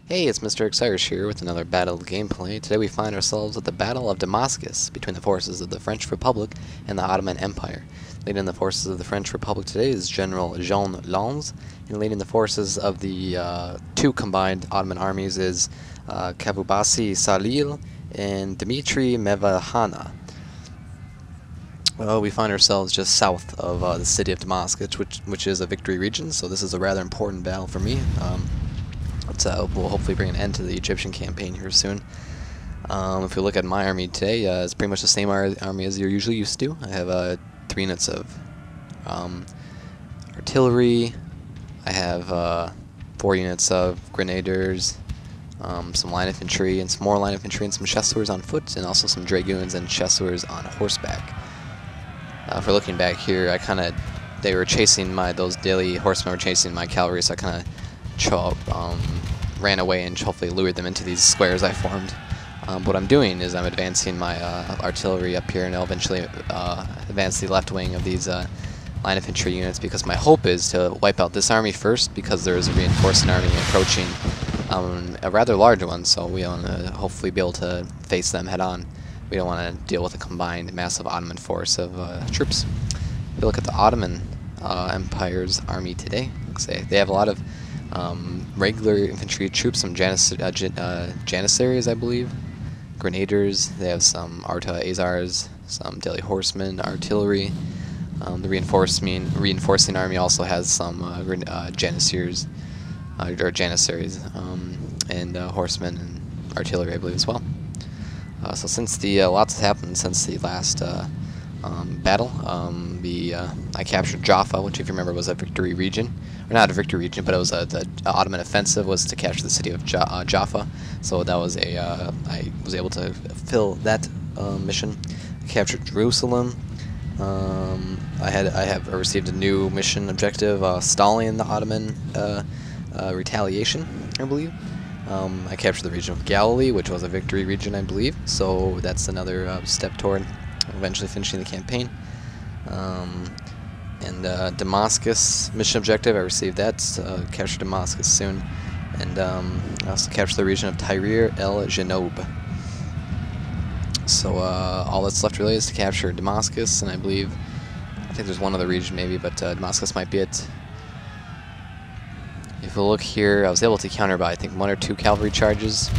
Hey, it's Mr. Irish here with another battle gameplay. Today we find ourselves at the Battle of Damascus between the forces of the French Republic and the Ottoman Empire. Leading the forces of the French Republic today is General Jean Lannes, and leading the forces of the two combined Ottoman armies is Kavubasi Salil and Dmitry Mevahana. Well, we find ourselves just south of the city of Damascus, which is a victory region, so this is a rather important battle for me. We'll hopefully bring an end to the Egyptian campaign here soon. If we look at my army today, it's pretty much the same army as you're usually used to. I have 3 units of artillery. I have 4 units of grenadiers, some line infantry, and some more line infantry, and some chasseurs on foot, and also some dragoons and chasseurs on horseback. If we're looking back here, they were chasing those daily horsemen were chasing my cavalry, so I kind of ran away and hopefully lured them into these squares I formed. What I'm doing is I'm advancing my artillery up here, and I'll eventually advance the left wing of these line infantry units, because my hope is to wipe out this army first, because there is a reinforcing army approaching, a rather large one, so we want to hopefully be able to face them head on. We don't want to deal with a combined massive Ottoman force of troops. If we look at the Ottoman Empire's army today, they have a lot of regular infantry troops, some janissaries, I believe, grenadiers. They have some Azars, some daily horsemen, artillery. The reinforcing army also has some janissaries, and horsemen and artillery, I believe, as well. So since lots has happened since the last battle, I captured Jaffa, which, if you remember, was a victory region. Or not a victory region, but it was the Ottoman offensive was to capture the city of Jaffa. So that was I was able to fulfill that mission. I captured Jerusalem. I have received a new mission objective, stalling the Ottoman retaliation, I believe. I captured the region of Galilee, which was a victory region, I believe. So that's another step toward eventually finishing the campaign. Damascus mission objective, I received that. Capture Damascus soon. And I also captured the region of Tahrir el Janoub. So all that's left really is to capture Damascus, and I think there's one other region maybe, but Damascus might be it. If we look here, I was able to counter by, I think, 1 or 2 cavalry charges.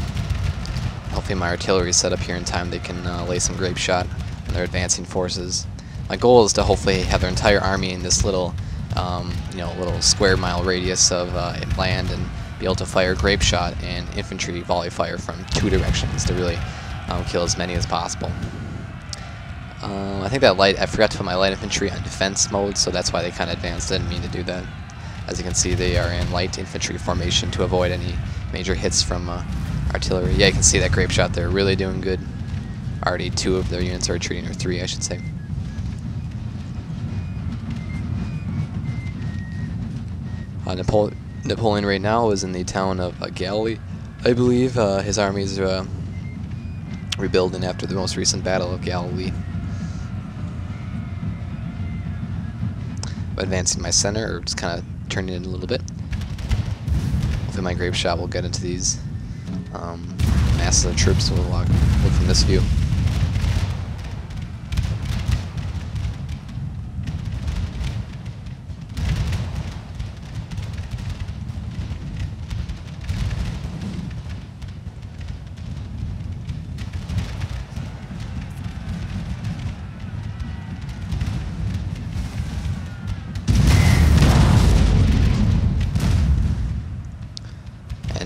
Hopefully my artillery is set up here in time. They can lay some grape shot on their advancing forces. My goal is to hopefully have their entire army in this little, little square mile radius of land, and be able to fire grape shot and infantry volley fire from 2 directions to really kill as many as possible. I think I forgot to put my light infantry on defense mode, so that's why they kind of advanced. I didn't mean to do that. As you can see, they are in light infantry formation to avoid any major hits from artillery. Yeah, you can see that grape shot there, really doing good. Already 2 of their units are retreating, or 3, I should say. Napoleon right now is in the town of Galilee. I believe his army is rebuilding after the most recent battle of Galilee. Advancing my center, or just kind of turning it a little bit. Hopefully my grape shot will get into these masses of troops. We'll look from this view.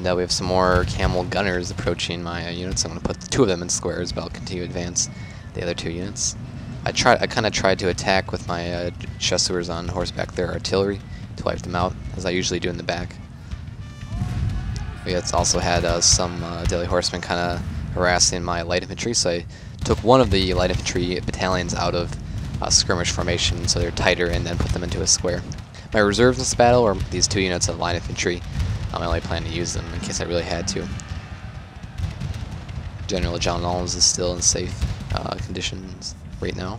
We have some more camel gunners approaching my units. I'm going to put 2 of them in squares, but I'll continue to advance the other 2 units. I kind of tried to attack with my chasseurs on horseback their artillery to wipe them out, as I usually do in the back. We also had some daily horsemen kind of harassing my light infantry, so I took one of the light infantry battalions out of skirmish formation, so they're tighter, and then put them into a square. My reserves in this battle are these 2 units of line infantry. I only plan to use them in case I really had to. General Jean Lannes is still in safe conditions right now.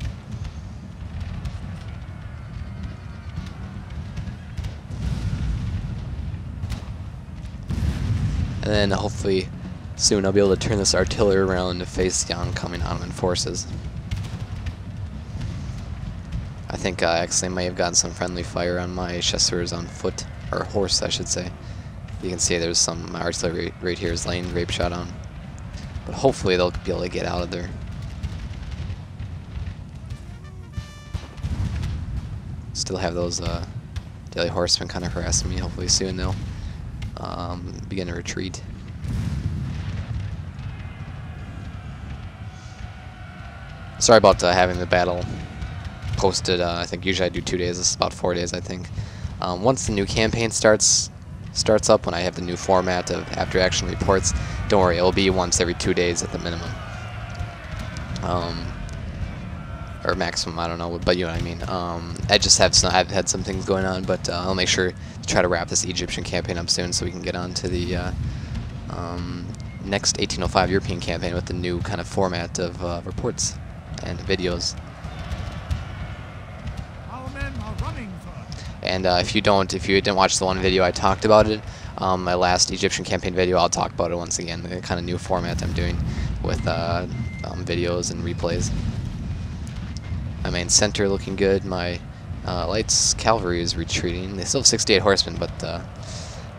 And then hopefully soon I'll be able to turn this artillery around to face the oncoming Ottoman forces. I think I actually may have gotten some friendly fire on my chasseurs on foot, or horse I should say. You can see there's some artillery right here is laying grape shot on. But hopefully they'll be able to get out of there. Still have those daily horsemen kind of harassing me. Hopefully soon they'll begin to retreat. Sorry about having the battle posted. I think usually I do 2 days. This is about 4 days, I think. Once the new campaign starts up, when I have the new format of after action reports, don't worry, it will be once every 2 days at the minimum. Or maximum, I don't know, but you know what I mean. I've had some things going on, but I'll make sure to try to wrap this Egyptian campaign up soon so we can get on to the next 1805 European campaign with the new kind of format of reports and videos. Our men are running for. And if you didn't watch the one video I talked about it, my last Egyptian campaign video, I'll talk about it once again, the kind of new format I'm doing with videos and replays. My main center looking good. My Lights cavalry is retreating. They still have 68 horsemen, but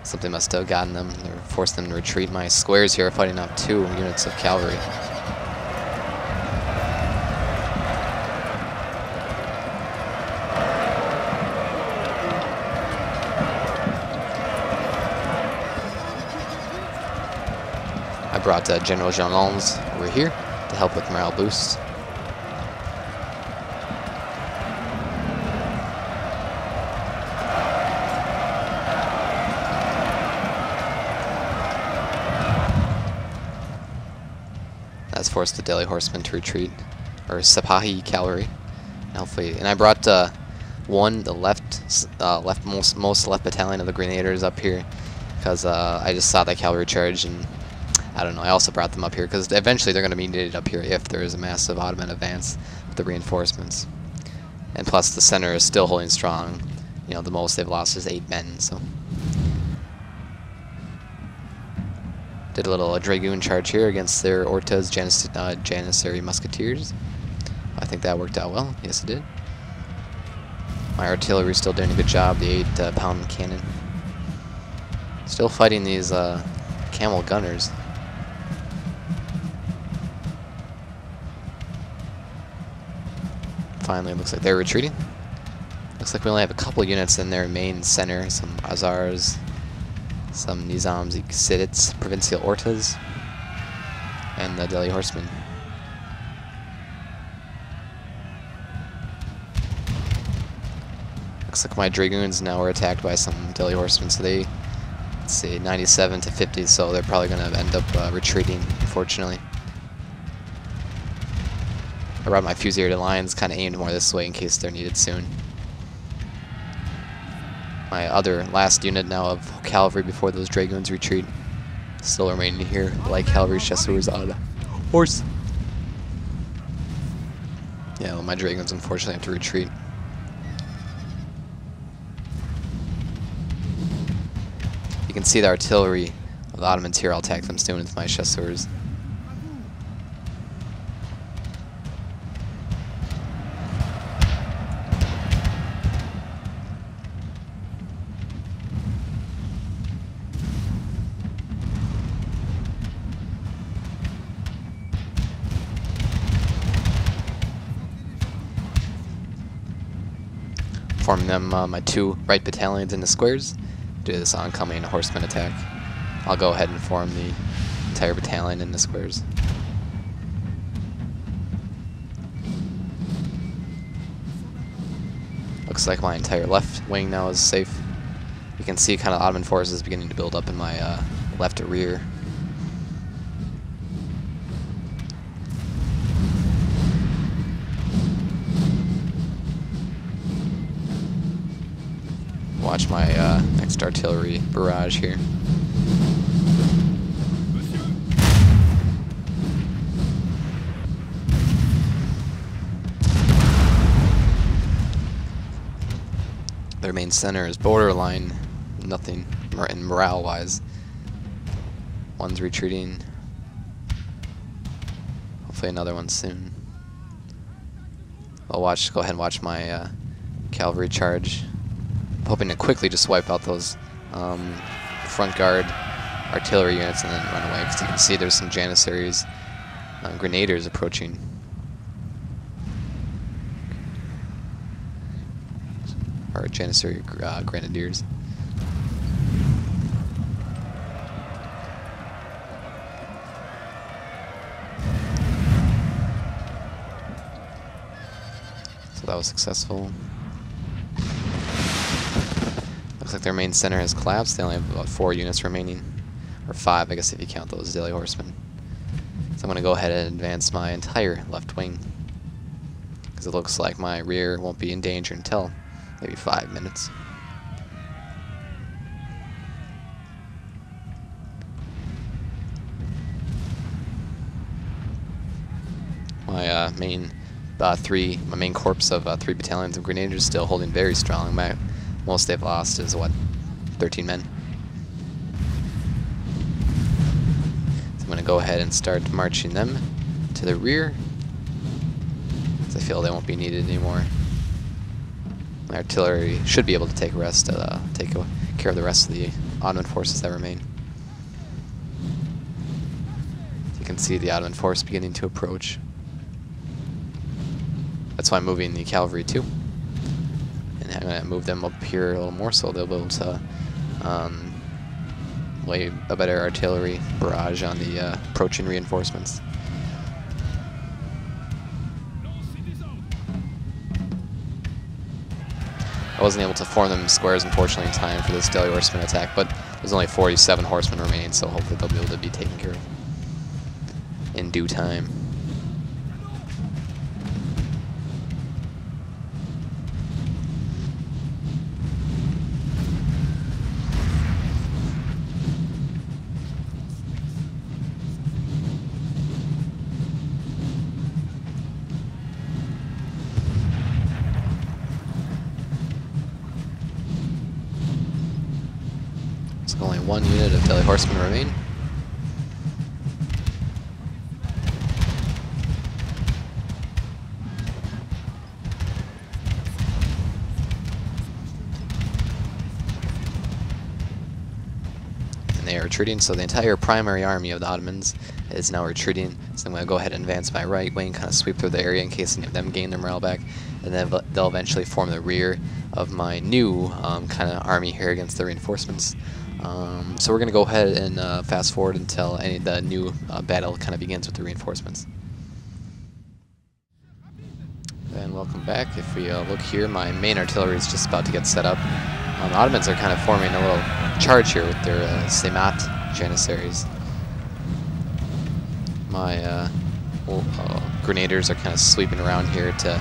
something must have gotten them or forced them to retreat. My squares here are fighting off 2 units of cavalry. I brought General Jeanlons over here to help with morale boosts. That's forced the Delhi horsemen to retreat, or Sipahi cavalry. And hopefully, and I brought the most left battalion of the Grenadiers up here because I just saw that cavalry charge, and I don't know. I also brought them up here because eventually they're going to be needed up here if there is a massive Ottoman advance with the reinforcements. And plus, the center is still holding strong. You know, the most they've lost is 8 men. So. Did a little Dragoon charge here against their Orta's Janissary Musketeers. I think that worked out well. Yes, it did. My artillery is still doing a good job. The 8-pound cannon. Still fighting these camel gunners. Finally, it looks like they're retreating. Looks like we only have a couple units in their main center. Some Azars. Some Nizams, Exidits, Provincial Ortas, and the Delhi Horsemen. Looks like my Dragoons now were attacked by some Delhi Horsemen, so they, let's see, 97 to 50, so they're probably going to end up retreating, unfortunately. I brought my Fusilier Lions kind of aimed more this way in case they're needed soon. My other last unit now of cavalry before those Dragoons retreat still remaining here, like cavalry chasseurs on a horse. Yeah, well, my Dragoons unfortunately have to retreat. You can see the artillery of the Ottomans here. I'll attack them soon with my chasseurs. Forming them, my 2 right battalions into squares, do this oncoming horseman attack. I'll go ahead and form the entire battalion into squares. Looks like my entire left wing now is safe. You can see kind of Ottoman forces beginning to build up in my left rear. Watch my next artillery barrage here. Their main center is borderline, nothing in morale-wise. One's retreating. Hopefully another one soon. I'll go ahead and watch my cavalry charge. I'm hoping to quickly just wipe out those front guard artillery units and then run away, because you can see there's some Janissaries, grenadiers approaching. Or Janissary grenadiers. So that was successful. Looks like their main center has collapsed. They only have about 4 units remaining. Or 5, I guess, if you count those daily horsemen. So I'm going to go ahead and advance my entire left wing, because it looks like my rear won't be in danger until maybe 5 minutes. My main corps of 3 battalions of grenadiers still holding very strong. Most they've lost is, what, 13 men? So I'm going to go ahead and start marching them to the rear, because I feel they won't be needed anymore. My artillery should be able to take care of the rest of the Ottoman forces that remain. You can see the Ottoman force beginning to approach. That's why I'm moving the cavalry too. And I'm going to move them up here a little more so they'll be able to lay a better artillery barrage on the approaching reinforcements. I wasn't able to form them in squares, unfortunately, in time for this daily horseman attack, but there's only 47 horsemen remaining, so hopefully they'll be able to be taken care of in due time. Only 1 unit of daily horsemen remain. And they are retreating, so the entire primary army of the Ottomans is now retreating. So I'm going to go ahead and advance my right wing, kind of sweep through the area in case any of them gain their morale back, and then they'll eventually form the rear of my new kind of army here against the reinforcements. So we're going to go ahead and fast forward until the new battle kind of begins with the reinforcements. And welcome back. If we look here, my main artillery is just about to get set up. The Ottomans are kind of forming a little charge here with their Semat Janissaries. My grenadiers are kind of sweeping around here to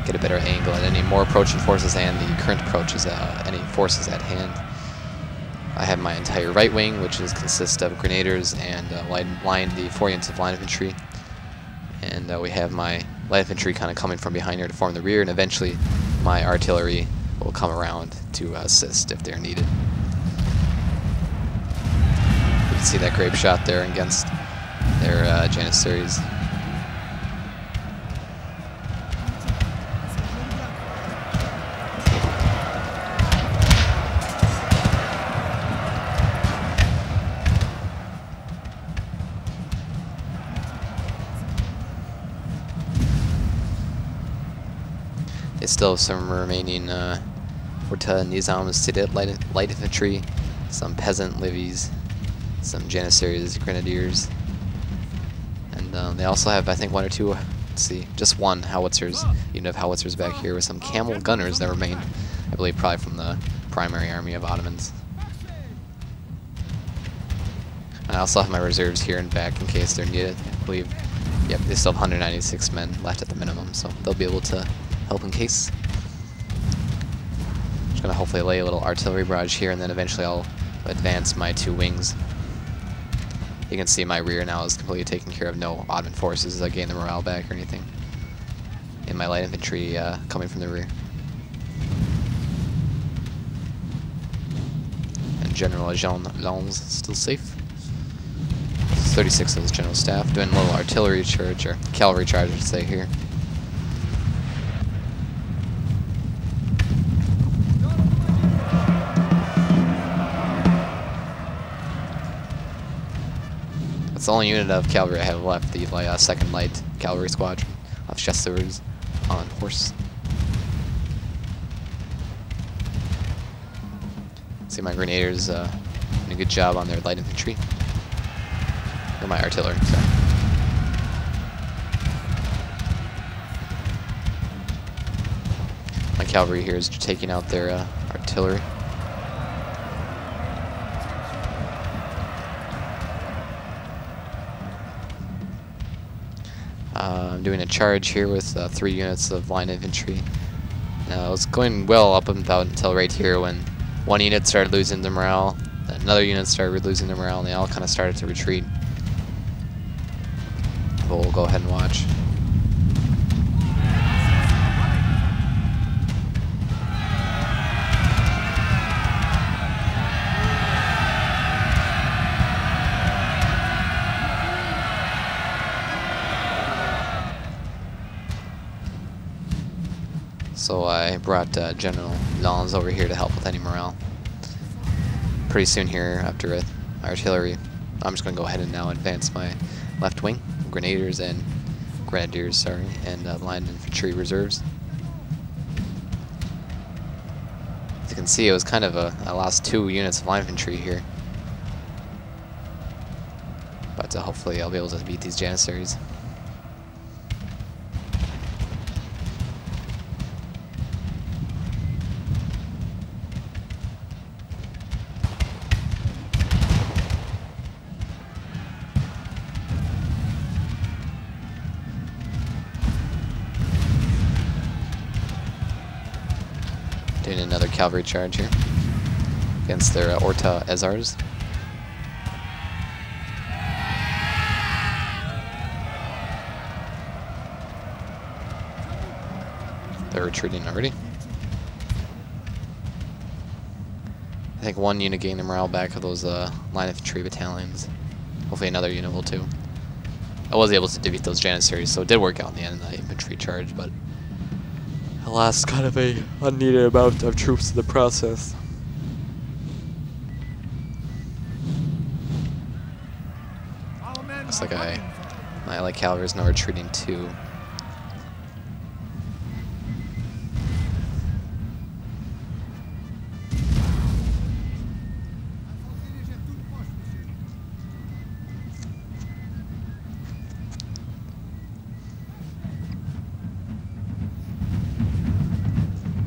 get a better angle at any more approaching forces and the current approaches, any forces at hand. I have my entire right wing, which consists of grenadiers and the 4 units of line infantry. And we have my light infantry kind of coming from behind here to form the rear, and eventually my artillery will come around to assist if they're needed. You can see that grape shot there against their Janissaries. They still have some remaining Orta Nizam Sidet light infantry, some peasant levies, some Janissaries grenadiers, and they also have, I think, 1 or 2, let's see, just 1 howitzers, unit of howitzers back here with some camel gunners that remain, I believe, probably from the primary army of Ottomans. I also have my reserves here and back in case they're needed. I believe, yep, they still have 196 men left at the minimum, so they'll be able to help in case. Just gonna hopefully lay a little artillery barrage here, and then eventually I'll advance my 2 wings. You can see my rear now is completely taken care of. No Ottoman forces that gain the morale back or anything. And my light infantry coming from the rear. And General Jean Lens still safe. 36 of his general staff, doing a little artillery charge, or cavalry charge, I should say, here. That's the only unit of cavalry I have left, the 2nd Light Cavalry Squadron of Chasseurs on horse. See my grenadiers doing a good job on their light infantry. Or my artillery, sorry. My cavalry here is taking out their artillery. I'm doing a charge here with 3 units of line infantry. It was going well up until right here when one unit started losing their morale, another unit started losing their morale, and they all kind of started to retreat. But we'll go ahead and watch. So I brought General Lons over here to help with any morale. Pretty soon here, after artillery, I'm just going to go ahead and now advance my left wing, grenadiers and grenadiers, sorry, and line infantry reserves. As you can see, it was kind of I lost 2 units of line infantry here, but hopefully I'll be able to beat these Janissaries. Doing another cavalry charge here against their Orta Ezars. They're retreating already. I think 1 unit gained the morale back of those line infantry battalions. Hopefully another unit will too. I was able to defeat those Janissaries, so it did work out in the end of the infantry charge, but I lost kind of a unneeded amount of troops in the process. Looks like my light cavalry is now retreating too.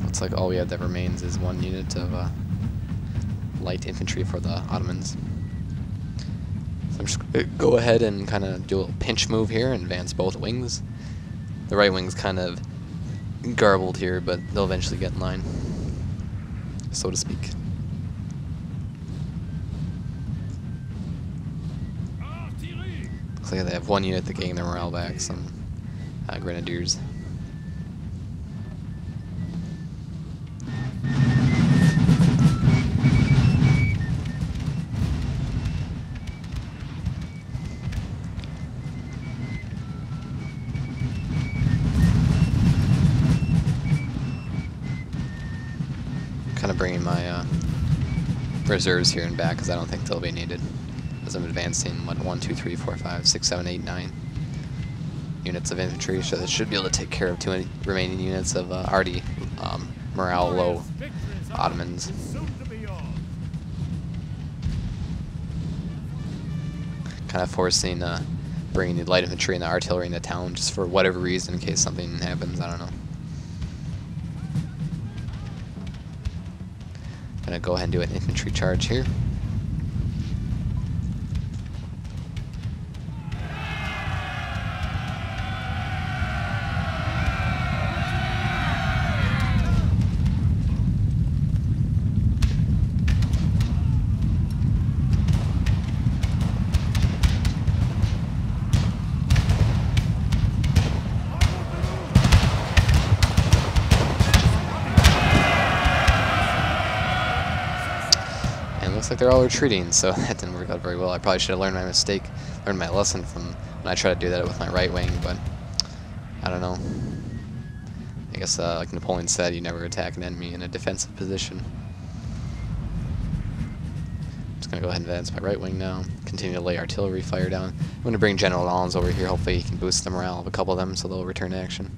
Looks like all we have that remains is 1 unit of light infantry for the Ottomans. So I'm just going to go ahead and kind of do a little pinch move here and advance both wings. The right wing's kind of garbled here, but they'll eventually get in line, so to speak. Looks like they have 1 unit that gained their morale back, some grenadiers. Kind of bringing my reserves here and back because I don't think they'll be needed as I'm advancing 1, 2, 3, 4, 5, 6, 7, 8, 9 units of infantry, so that should be able to take care of 2 remaining units of already morale low Ottomans. Kind of forcing bringing the light infantry and the artillery into town just for whatever reason in case something happens, I don't know. Gonna go ahead and do an infantry charge here. looks like they're all retreating, so that didn't work out very well. I probably should have learned my mistake, learned my lesson from when I tried to do that with my right wing, but I don't know. I guess, like Napoleon said, you never attack an enemy in a defensive position. I'm just going to go ahead and advance my right wing now, continue to lay artillery fire down. I'm going to bring General Lons over here, hopefully he can boost the morale of a couple of them so they'll return to action.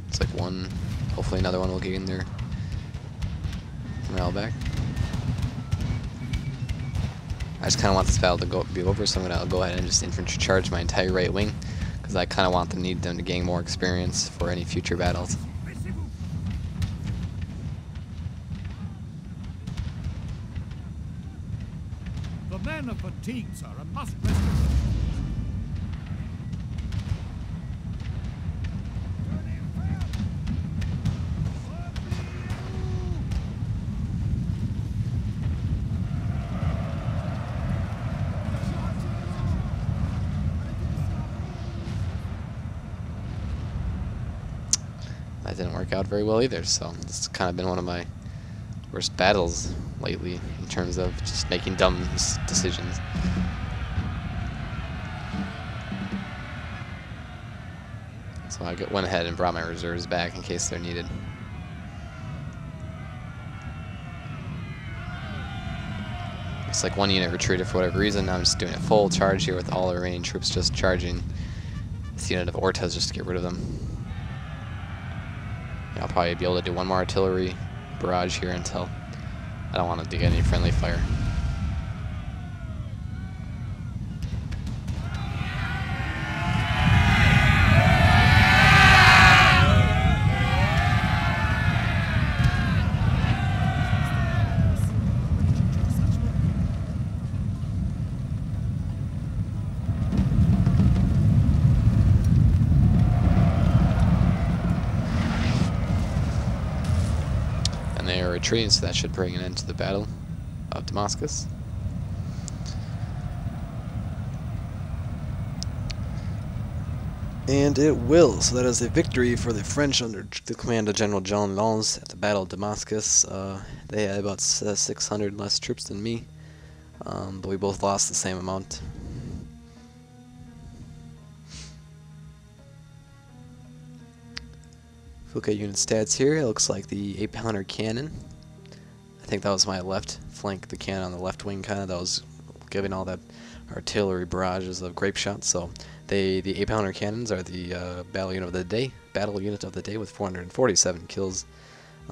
It's like one, hopefully another one will gain their morale back. I just kind of want this battle to be over, so I'm going to go ahead and just infantry charge my entire right wing, because I kind of need them to gain more experience for any future battles. The men are fatigued, sir, and must rest. That didn't work out very well either, so it's kind of been one of my worst battles lately in terms of just making dumb decisions. So I went ahead and brought my reserves back in case they're needed. Looks like one unit retreated for whatever reason. Now I'm just doing a full charge here with all the remaining troops just charging this unit of Ortas just to get rid of them. I'll probably be able to do one more artillery barrage here until I don't want to get any friendly fire. They are retreating, so that should bring an end to the Battle of Damascus. And it will. So that is a victory for the French under the command of General John Lons at the Battle of Damascus. They had about 600 less troops than me, but we both lost the same amount. Look at unit stats here. It looks like the 8-pounder cannon. I think that was my left flank, the cannon on the left wing, kind of that was giving all that artillery barrages of grape shots. So the 8-pounder cannons are the battle unit of the day with 447 kills.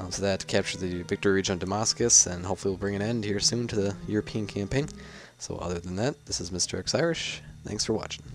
So that captured the victory region of Damascus, and hopefully will bring an end here soon to the European campaign. So other than that, this is Mr. X Irish. Thanks for watching.